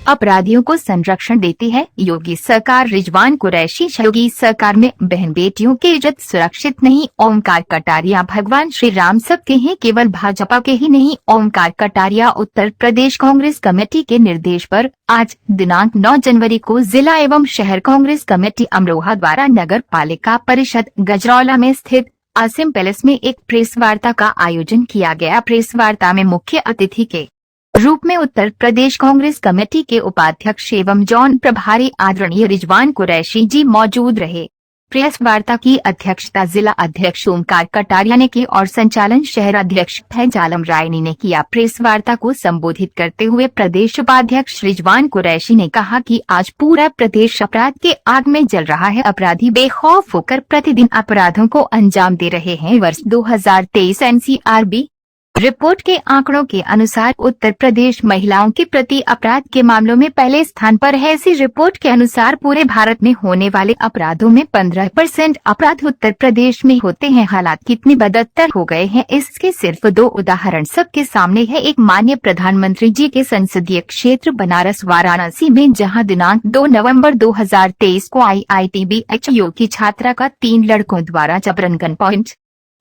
अपराधियों को संरक्षण देती है। योगी सरकार रिजवान कुरैशी। योगी सरकार में बहन बेटियों की इज्जत सुरक्षित नहीं। ओमकार कटारिया। भगवान श्री राम सबके हैं, केवल भाजपा के ही नहीं। ओमकार कटारिया। उत्तर प्रदेश कांग्रेस कमेटी के निर्देश पर आज दिनांक 9 जनवरी को जिला एवं शहर कांग्रेस कमेटी अमरोहा द्वारा नगर पालिका परिषद गजरौला में स्थित आसिम पैलेस में एक प्रेस वार्ता का आयोजन किया गया। प्रेस वार्ता में मुख्य अतिथि के रूप में उत्तर प्रदेश कांग्रेस कमेटी के उपाध्यक्ष एवं जौन प्रभारी आदरणीय रिजवान कुरैशी जी मौजूद रहे। प्रेस वार्ता की अध्यक्षता जिला अध्यक्ष ओमकार कटारिया ने की और संचालन शहर अध्यक्ष फैज आलम रायनी ने किया। प्रेस वार्ता को संबोधित करते हुए प्रदेश उपाध्यक्ष रिजवान कुरैशी ने कहा कि आज पूरा प्रदेश अपराध के आग में जल रहा है। अपराधी बेखौफ होकर प्रतिदिन अपराधों को अंजाम दे रहे हैं। वर्ष 2023 एनसीआरबी रिपोर्ट के आंकड़ों के अनुसार उत्तर प्रदेश महिलाओं के प्रति अपराध के मामलों में पहले स्थान पर है। इसी रिपोर्ट के अनुसार पूरे भारत में होने वाले अपराधों में 15% अपराध उत्तर प्रदेश में होते हैं। हालात कितने बदतर हो गए हैं, इसके सिर्फ 2 उदाहरण सबके सामने है। एक माननीय प्रधानमंत्री जी के संसदीय क्षेत्र बनारस वाराणसी में, जहां दिनांक 2 नवंबर 2023 को IITBHU की छात्रा का 3 लड़कों द्वारा जबरन गन पॉइंट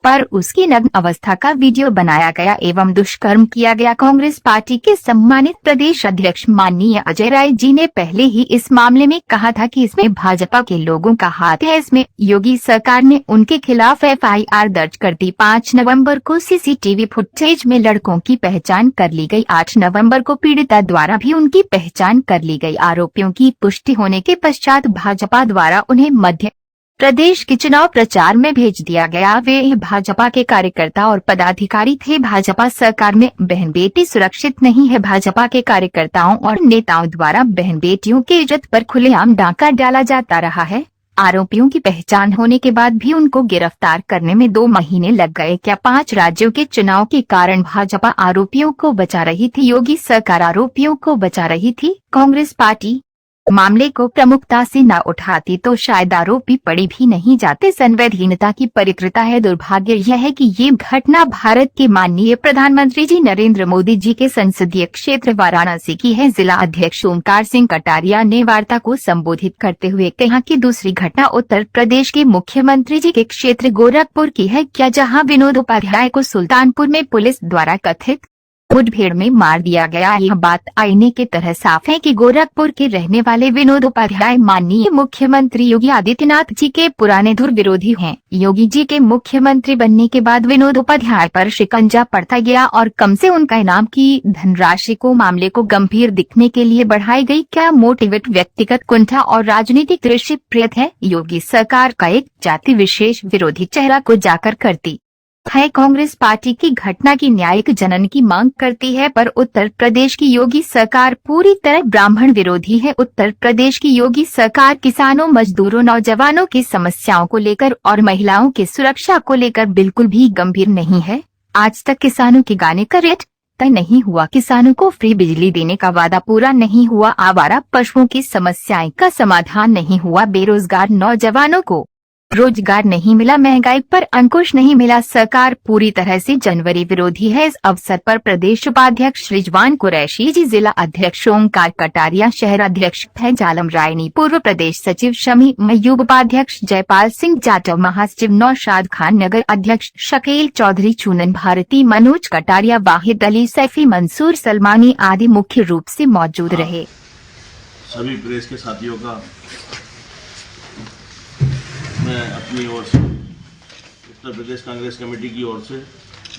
पर उसकी नग्न अवस्था का वीडियो बनाया गया एवं दुष्कर्म किया गया। कांग्रेस पार्टी के सम्मानित प्रदेश अध्यक्ष माननीय अजय राय जी ने पहले ही इस मामले में कहा था कि इसमें भाजपा के लोगों का हाथ है। इसमें योगी सरकार ने उनके खिलाफ FIR दर्ज कर दी। 5 नवंबर को CCTV फुटेज में लड़कों की पहचान कर ली गई। 8 नवंबर को पीड़िता द्वारा भी उनकी पहचान कर ली गई। आरोपियों की पुष्टि होने के पश्चात भाजपा द्वारा उन्हें मध्य प्रदेश के चुनाव प्रचार में भेज दिया गया। वे भाजपा के कार्यकर्ता और पदाधिकारी थे। भाजपा सरकार में बहन बेटी सुरक्षित नहीं है। भाजपा के कार्यकर्ताओं और नेताओं द्वारा बहन बेटियों की इज्जत पर खुलेआम डाका डाला जाता रहा है। आरोपियों की पहचान होने के बाद भी उनको गिरफ्तार करने में 2 महीने लग गए। क्या 5 राज्यों के चुनाव के कारण भाजपा आरोपियों को बचा रही थी? योगी सरकार आरोपियों को बचा रही थी? कांग्रेस पार्टी मामले को प्रमुखता से न उठाती तो शायद आरोपी पड़ी भी नहीं जाते। संवैधानिकता की पवित्रता है। दुर्भाग्य यह है कि ये घटना भारत के माननीय प्रधानमंत्री जी नरेंद्र मोदी जी के संसदीय क्षेत्र वाराणसी की है। जिला अध्यक्ष ओमकार सिंह कटारिया ने वार्ता को संबोधित करते हुए कहा कि दूसरी घटना उत्तर प्रदेश के मुख्यमंत्री जी के क्षेत्र गोरखपुर की है। क्या जहां विनोद उपाध्याय को सुल्तानपुर में पुलिस द्वारा कथित मुठभेड़ में मार दिया गया। यह बात आईने की तरह साफ है कि गोरखपुर के रहने वाले विनोद उपाध्याय माननीय मुख्यमंत्री योगी आदित्यनाथ जी के पुराने धुर विरोधी हैं। योगी जी के मुख्यमंत्री बनने के बाद विनोद उपाध्याय पर शिकंजा पड़ता गया और कम से उनका इनाम की धनराशि को मामले को गंभीर दिखने के लिए बढ़ाई गई। क्या मोटिवेट व्यक्तिगत कुंठा और राजनीतिक दृष्टि प्रेत है? योगी सरकार का एक जाति विशेष विरोधी चेहरा को जाकर करती है। कांग्रेस पार्टी की घटना की न्यायिक जनन की मांग करती है, पर उत्तर प्रदेश की योगी सरकार पूरी तरह ब्राह्मण विरोधी है। उत्तर प्रदेश की योगी सरकार किसानों, मजदूरों, नौजवानों की समस्याओं को लेकर और महिलाओं की सुरक्षा को लेकर बिल्कुल भी गंभीर नहीं है। आज तक किसानों के गाने का रेट तय नहीं हुआ। किसानों को फ्री बिजली देने का वादा पूरा नहीं हुआ। आवारा पशुओं की समस्याएं का समाधान नहीं हुआ। बेरोजगार नौजवानों को रोजगार नहीं मिला। महंगाई पर अंकुश नहीं मिला। सरकार पूरी तरह से जनवरी विरोधी है। इस अवसर पर प्रदेश उपाध्यक्ष रिजवान कुरैशी जी, जिला अध्यक्ष ओमकार कटारिया, शहर अध्यक्ष फैज आलम रायनी, पूर्व प्रदेश सचिव शमी मयूब, उपाध्यक्ष जयपाल सिंह जाटव, महासचिव नौशाद खान, नगर अध्यक्ष शकील चौधरी, चूनन भारती, मनोज कटारिया, वाहिद अली, सैफी, मंसूर सलमानी आदि मुख्य रूप से मौजूद रहे। सभी प्रेस के साथियों का मैं अपनी ओर से उत्तर प्रदेश कांग्रेस कमेटी की ओर से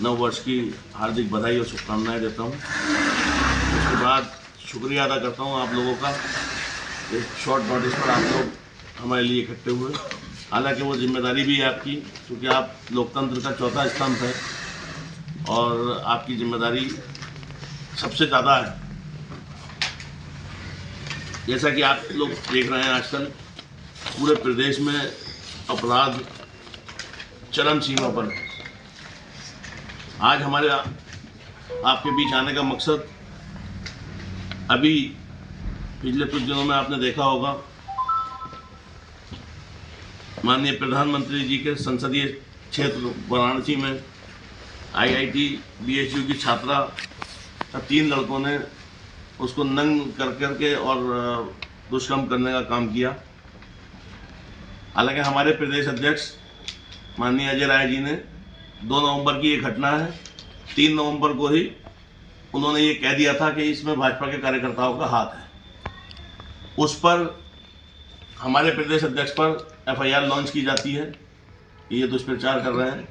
नव वर्ष की हार्दिक बधाई और शुभकामनाएं देता हूं। उसके बाद शुक्रिया अदा करता हूं आप लोगों का, एक शॉर्ट नोटिस पर आप लोग हमारे लिए इकट्ठे हुए। हालांकि वो जिम्मेदारी भी है आपकी, क्योंकि आप लोकतंत्र का चौथा स्तंभ है और आपकी जिम्मेदारी सबसे ज़्यादा है। जैसा कि आप लोग देख रहे हैं, आजकल पूरे प्रदेश में अपराध चरम सीमा पर है। आज हमारे आपके बीच आने का मकसद, अभी पिछले कुछ दिनों में आपने देखा होगा, माननीय प्रधानमंत्री जी के संसदीय क्षेत्र वाराणसी में IITBHU की छात्रा 3 लड़कों ने उसको नंग कर करके और दुष्कर्म करने का काम किया। हालांकि हमारे प्रदेश अध्यक्ष माननीय अजय राय जी ने 2 नवंबर की ये घटना है, 3 नवंबर को ही उन्होंने ये कह दिया था कि इसमें भाजपा के कार्यकर्ताओं का हाथ है। उस पर हमारे प्रदेश अध्यक्ष पर एफआईआर लॉन्च की जाती है कि ये दुष्प्रचार कर रहे हैं,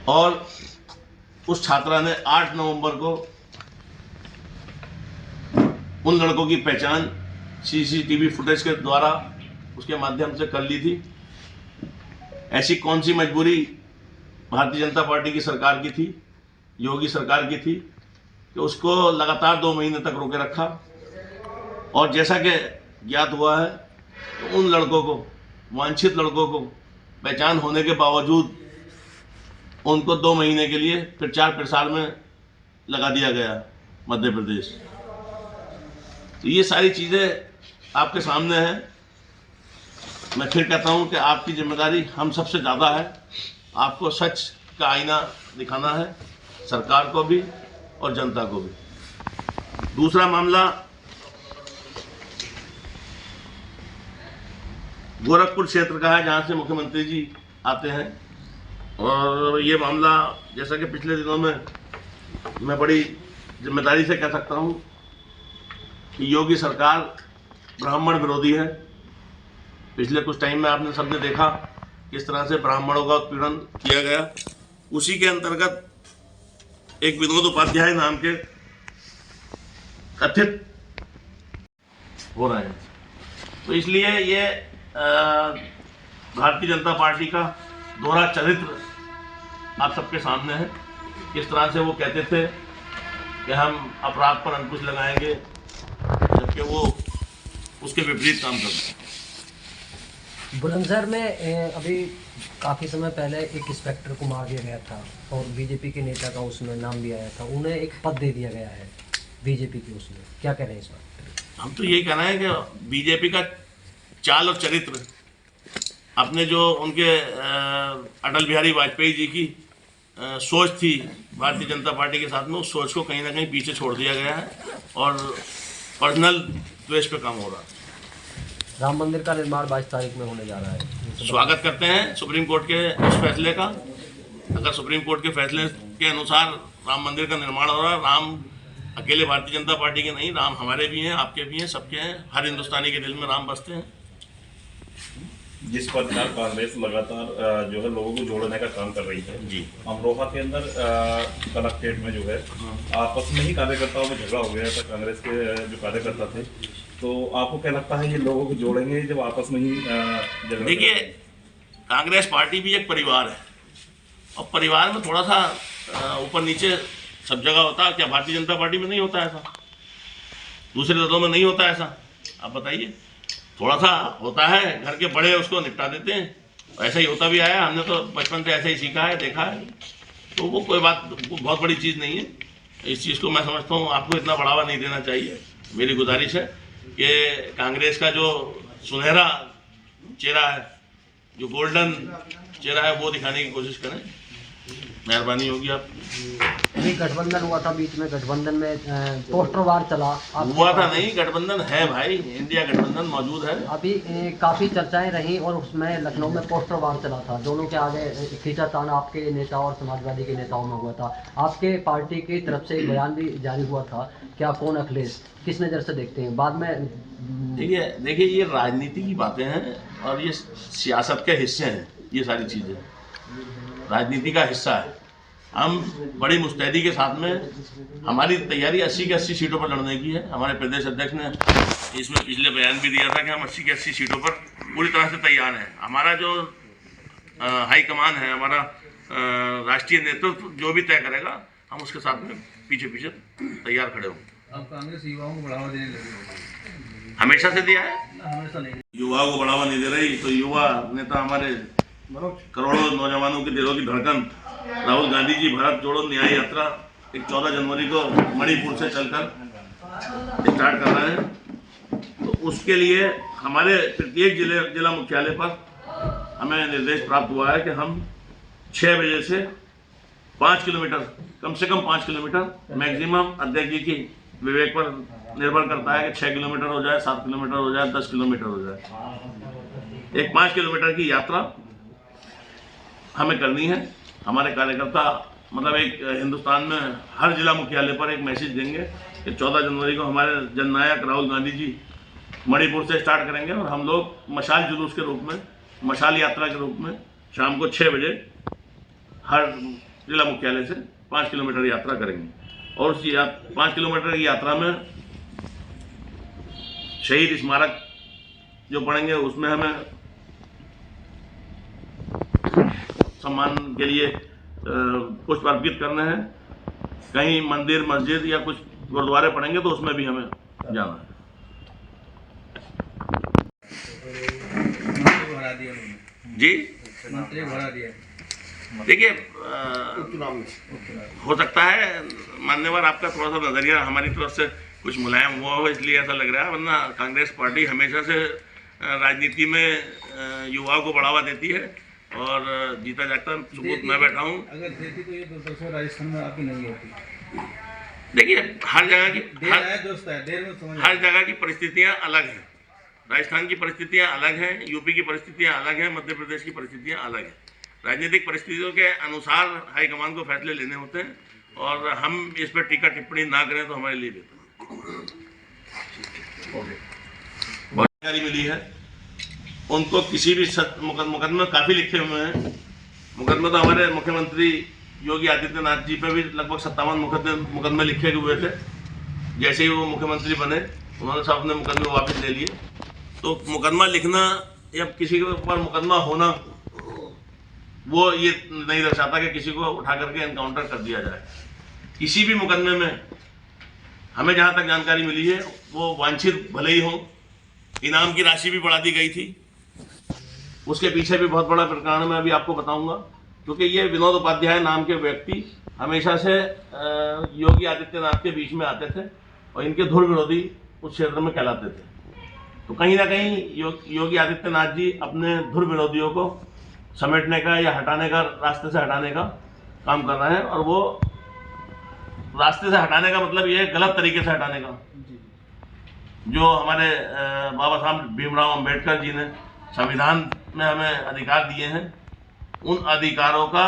और उस छात्रा ने 8 नवंबर को उन लड़कों की पहचान सीसीटीवी फुटेज के द्वारा उसके माध्यम से कर ली थी। ऐसी कौन सी मजबूरी भारतीय जनता पार्टी की सरकार की थी, योगी सरकार की थी, कि उसको लगातार 2 महीने तक रोके रखा। और जैसा कि ज्ञात हुआ है तो उन लड़कों को, वांछित लड़कों को पहचान होने के बावजूद उनको 2 महीने के लिए प्रचार प्रसार में लगा दिया गया मध्य प्रदेश। तो ये सारी चीज़ें आपके सामने हैं। मैं फिर कहता हूं कि आपकी जिम्मेदारी हम सबसे ज़्यादा है। आपको सच का आईना दिखाना है, सरकार को भी और जनता को भी। दूसरा मामला गोरखपुर क्षेत्र का है, जहां से मुख्यमंत्री जी आते हैं। और ये मामला, जैसा कि पिछले दिनों में मैं बड़ी जिम्मेदारी से कह सकता हूं कि योगी सरकार ब्राह्मण विरोधी है। पिछले कुछ टाइम में आपने सबने देखा किस तरह से ब्राह्मणों का उत्पीड़न किया गया। उसी के अंतर्गत एक विनोद उपाध्याय नाम के कथित हो रहे हैं। तो इसलिए ये भारतीय जनता पार्टी का दोहरा चरित्र आप सबके सामने है। किस तरह से वो कहते थे कि हम अपराध पर अंकुश लगाएंगे, जबकि वो उसके विपरीत काम करते हैं। बुलंदशहर में अभी काफ़ी समय पहले एक इंस्पेक्टर को मार दिया गया था और बीजेपी के नेता का उसमें नाम भी आया था, उन्हें एक पद दे दिया गया है बीजेपी के। उसमें क्या कह रहे हैं इस बात? हम तो यही कहना है कि बीजेपी का चाल और चरित्र, अपने जो उनके अटल बिहारी वाजपेयी जी की सोच थी भारतीय जनता पार्टी के साथ में, उस सोच को कहीं ना कहीं पीछे छोड़ दिया गया है और पर्सनल द्वेष पे काम हो रहा है। राम मंदिर का निर्माण 22 तारीख में होने जा रहा है। स्वागत करते हैं सुप्रीम कोर्ट के उस फैसले का। अगर सुप्रीम कोर्ट के फैसले के अनुसार राम मंदिर का निर्माण हो रहा है, राम अकेले भारतीय जनता पार्टी के नहीं, राम हमारे भी हैं, आपके भी हैं, सबके हैं। हर हिंदुस्तानी के दिल में राम बसते हैं। जिस प्रकार कांग्रेस लगातार जो है लोगों को जोड़ने का काम कर रही है जी, अमरोहा के अंदर कलेक्ट्रेट में जो है आपस में ही कार्यकर्ताओं में झगड़ा हो गया था। कांग्रेस के जो कार्यकर्ता थे, तो आपको क्या लगता है ये लोगों को जोड़ेंगे जब आपस में ही झगड़ा? देखिए, कांग्रेस पार्टी भी एक परिवार है और परिवार में थोड़ा सा ऊपर नीचे सब जगह होता है। क्या भारतीय जनता पार्टी में नहीं होता ऐसा? दूसरे दलों में नहीं होता ऐसा? आप बताइए। थोड़ा सा होता है, घर के बड़े उसको निपटा देते हैं। ऐसा ही होता भी आया, हमने तो बचपन से ऐसे ही सीखा है, देखा है। तो वो कोई बात, वो बहुत बड़ी चीज़ नहीं है। इस चीज़ को मैं समझता हूँ आपको इतना बढ़ावा नहीं देना चाहिए। मेरी गुजारिश है कि कांग्रेस का जो सुनहरा चेहरा है, जो गोल्डन चेहरा है, वो दिखाने की कोशिश करें। मेहरबानी होगी आप। अभी गठबंधन हुआ था बीच में, गठबंधन में पोस्टर वार चला। हुआ था नहीं, गठबंधन है भाई, इंडिया गठबंधन मौजूद है। अभी काफ़ी चर्चाएं रहीं और उसमें लखनऊ में पोस्टर वार चला था। दोनों के आगे खींचातान आपके नेता और समाजवादी के नेताओं में हुआ था। आपके पार्टी की तरफ से एक बयान भी जारी हुआ था। क्या कौन अखिलेश किस नज़र से देखते हैं? बाद में देखिए ये राजनीति की बातें हैं और ये सियासत के हिस्से हैं। ये सारी चीज़ें राजनीति का हिस्सा है। हम बड़ी मुस्तैदी के साथ में, हमारी तैयारी 80 की 80 सीटों पर लड़ने की है। हमारे प्रदेश अध्यक्ष ने इसमें पिछले बयान भी दिया था कि हम 80 की 80 सीटों पर पूरी तरह से तैयार हैं। हमारा जो हाईकमान है, हमारा राष्ट्रीय नेतृत्व जो भी तय करेगा, हम उसके साथ में पीछे पीछे तैयार खड़े होंगे। अब कांग्रेस युवाओं को बढ़ावा देने लगी, हमेशा से दिया है। हमेशा नहीं। युवाओं को बढ़ावा नहीं दे रही तो युवा नेता हमारे करोड़ों नौजवानों के दिलों की धड़कन राहुल गांधी जी भारत जोड़ो न्याय यात्रा एक 14 जनवरी को मणिपुर से चलकर स्टार्ट कर रहे हैं। तो उसके लिए हमारे प्रत्येक जिला मुख्यालय पर हमें निर्देश प्राप्त हुआ है कि हम 6 बजे से 5 किलोमीटर, कम से कम 5 किलोमीटर मैक्सिमम अध्यक्ष जी की विवेक पर निर्भर करता है कि 6 किलोमीटर हो जाए, 7 किलोमीटर हो जाए, 10 किलोमीटर हो जाए। एक 5 किलोमीटर की यात्रा हमें करनी है। हमारे कार्यकर्ता मतलब एक हिंदुस्तान में हर जिला मुख्यालय पर एक मैसेज देंगे कि 14 जनवरी को हमारे जननायक राहुल गांधी जी मणिपुर से स्टार्ट करेंगे और हम लोग मशाल जुलूस के रूप में, मशाल यात्रा के रूप में शाम को 6 बजे हर जिला मुख्यालय से 5 किलोमीटर यात्रा करेंगे। और उस 5 किलोमीटर की यात्रा में शहीद स्मारक जो पढ़ेंगे उसमें हमें सम्मान के लिए पुष्प अर्पित करने हैं। कहीं मंदिर मस्जिद या कुछ गुरुद्वारे पढ़ेंगे तो उसमें भी हमें जाना है। मंत्री भरा दिया उन्होंने, जी मंत्री भरा दिया। देखिए, हो सकता है मान्यवर आपका थोड़ा सा नजरिया हमारी तरफ से कुछ मुलायम हुआ हो इसलिए ऐसा लग रहा है, वरना कांग्रेस पार्टी हमेशा से राजनीति में युवाओं को बढ़ावा देती है और जीता जागता सबूत मैं बैठा हूँ। अगर देती तो ये दोस्तों राजस्थान में आपकी नहीं होती। देखिए, हर जगह की देर है दोस्त है, देर में समझ हर जगह की परिस्थितियाँ अलग हैं। राजस्थान की परिस्थितियाँ अलग हैं, यूपी की परिस्थितियाँ अलग हैं, मध्य प्रदेश की परिस्थितियाँ अलग हैं। राजनीतिक परिस्थितियों के अनुसार हाईकमान को फैसले लेने होते हैं और हम इस पर टीका टिप्पणी ना करें तो हमारे लिए बेहतर है। बहुत जानकारी मिली है उनको, किसी भी मुकदमे काफ़ी लिखे हुए हैं। मुकदमे तो हमारे मुख्यमंत्री योगी आदित्यनाथ जी पे भी लगभग 57 मुकदमे लिखे हुए थे। जैसे ही वो मुख्यमंत्री बने उन्होंने सब अपने मुकदमे वापस ले लिए। तो मुकदमा लिखना या किसी के ऊपर मुकदमा होना वो ये नहीं दर्शाता कि किसी को उठा करके एनकाउंटर कर दिया जाए। किसी भी मुकदमे में हमें जहाँ तक जानकारी मिली है वो वांछित भले ही हो, इनाम की राशि भी बढ़ा दी गई थी। उसके पीछे भी बहुत बड़ा प्रकरण मैं अभी आपको बताऊंगा, क्योंकि ये विनोद उपाध्याय नाम के व्यक्ति हमेशा से योगी आदित्यनाथ के बीच में आते थे और इनके धुर विरोधी उस क्षेत्र में कहलाते थे। तो कहीं ना कहीं योगी आदित्यनाथ जी अपने धुर विरोधियों को समेटने का या हटाने का, रास्ते से हटाने का काम कर रहे हैं। और वो रास्ते से हटाने का मतलब ये है गलत तरीके से हटाने का। जो हमारे बाबा साहब भीमराव अंबेडकर जी ने संविधान में हमें अधिकार दिए हैं, उन अधिकारों का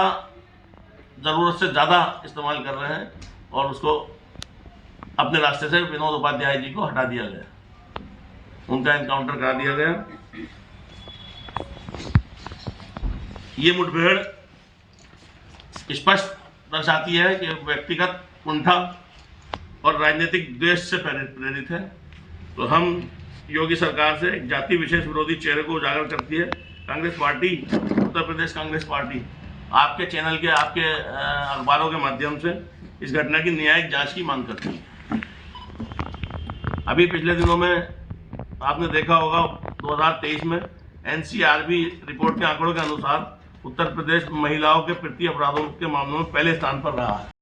ज़रूरत से ज़्यादा इस्तेमाल कर रहे हैं और उसको अपने रास्ते से विनोद उपाध्याय जी को हटा दिया गया, उनका एनकाउंटर करा दिया गया। ये मुठभेड़ स्पष्ट दर्शाती है कि व्यक्तिगत कुंठा और राजनीतिक द्वेष से प्रेरित है। तो हम योगी सरकार से एक जाति विशेष विरोधी चेहरे को उजागर करती है कांग्रेस पार्टी, उत्तर प्रदेश कांग्रेस पार्टी आपके चैनल के, आपके अखबारों के माध्यम से इस घटना की न्यायिक जांच की मांग करती है। अभी पिछले दिनों में आपने देखा होगा 2023 में एनसीआरबी रिपोर्ट के आंकड़ों के अनुसार उत्तर प्रदेश महिलाओं के प्रति अपराधों के मामलों में पहले स्थान पर रहा है।